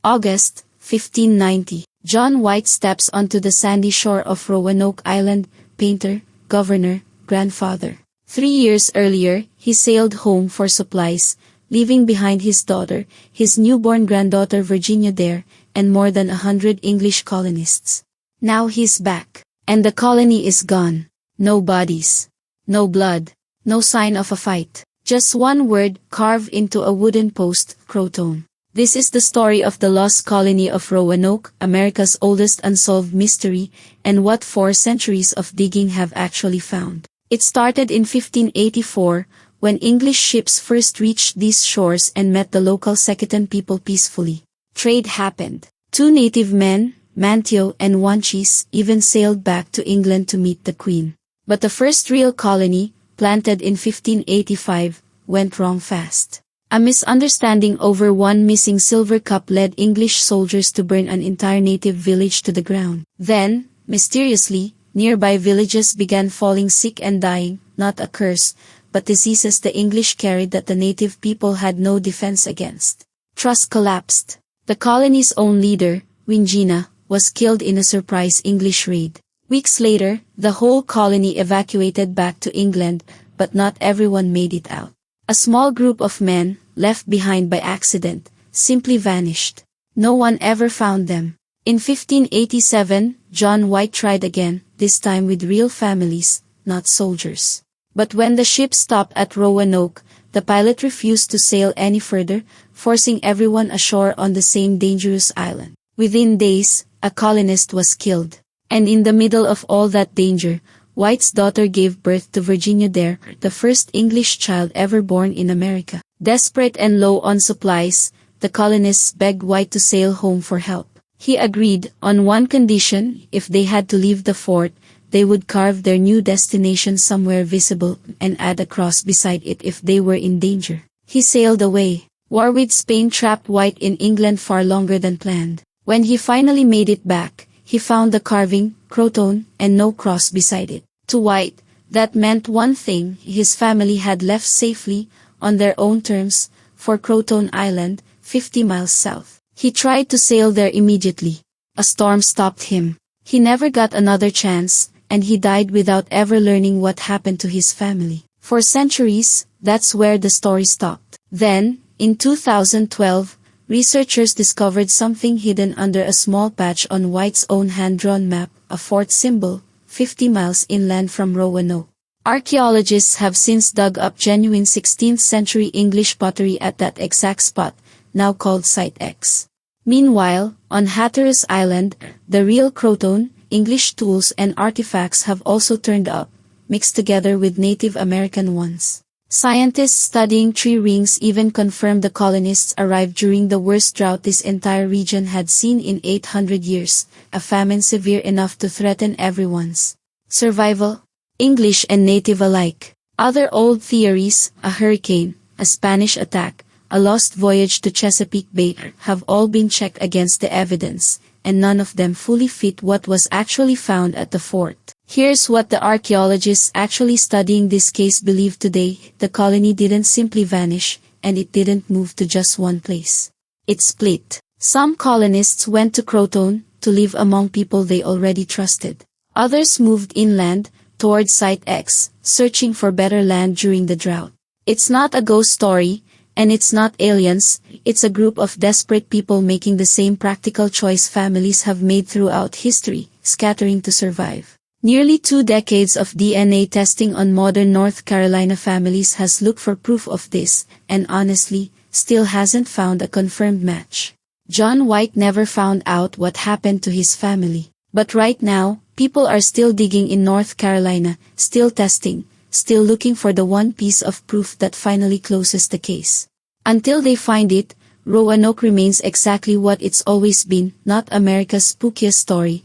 August, 1590. John White steps onto the sandy shore of Roanoke Island, painter, governor, grandfather. 3 years earlier, he sailed home for supplies, leaving behind his daughter, his newborn granddaughter Virginia Dare, and more than 100 English colonists. Now he's back, and the colony is gone. No bodies. No blood. No sign of a fight. Just one word carved into a wooden post, Croatoan. This is the story of the Lost Colony of Roanoke, America's oldest unsolved mystery, and what 4 centuries of digging have actually found. It started in 1584, when English ships first reached these shores and met the local Secatan people peacefully. Trade happened. 2 native men, Manteo and Wanchis, even sailed back to England to meet the Queen. But the first real colony, planted in 1585, went wrong fast. A misunderstanding over one missing silver cup led English soldiers to burn an entire native village to the ground. Then, mysteriously, nearby villages began falling sick and dying, not a curse, but diseases the English carried that the native people had no defense against. Trust collapsed. The colony's own leader, Wingina, was killed in a surprise English raid. Weeks later, the whole colony evacuated back to England, but not everyone made it out. A small group of men, left behind by accident, simply vanished. No one ever found them. In 1587, John White tried again, this time with real families, not soldiers. But when the ship stopped at Roanoke, the pilot refused to sail any further, forcing everyone ashore on the same dangerous island. Within days, a colonist was killed. And in the middle of all that danger, White's daughter gave birth to Virginia Dare, the first English child ever born in America. Desperate and low on supplies, the colonists begged White to sail home for help. He agreed, on one condition: if they had to leave the fort, they would carve their new destination somewhere visible and add a cross beside it if they were in danger. He sailed away. War with Spain trapped White in England far longer than planned. When he finally made it back, he found the carving, Croatoan, and no cross beside it. To White, that meant one thing: his family had left safely, on their own terms, for Croatoan Island, 50 miles south. He tried to sail there immediately. A storm stopped him. He never got another chance, and he died without ever learning what happened to his family. For centuries, that's where the story stopped. Then, in 2012, researchers discovered something hidden under a small patch on White's own hand-drawn map, a fort symbol, 50 miles inland from Roanoke. Archaeologists have since dug up genuine 16th century English pottery at that exact spot, now called Site X. Meanwhile, on Hatteras Island, the real Croatoan, English tools and artifacts have also turned up, mixed together with Native American ones. Scientists studying tree rings even confirmed the colonists arrived during the worst drought this entire region had seen in 800 years, a famine severe enough to threaten everyone's survival, English and native alike. Other old theories, a hurricane, a Spanish attack, a lost voyage to Chesapeake Bay, have all been checked against the evidence, and none of them fully fit what was actually found at the fort. Here's what the archaeologists actually studying this case believe today: the colony didn't simply vanish, and it didn't move to just one place. It split. Some colonists went to Croatoan, to live among people they already trusted. Others moved inland, toward Site X, searching for better land during the drought. It's not a ghost story, and it's not aliens, it's a group of desperate people making the same practical choice families have made throughout history, scattering to survive. Nearly 2 decades of DNA testing on modern North Carolina families has looked for proof of this, and honestly, still hasn't found a confirmed match. John White never found out what happened to his family. But right now, people are still digging in North Carolina, still testing, still looking for the one piece of proof that finally closes the case. Until they find it, Roanoke remains exactly what it's always been: not America's spookiest story,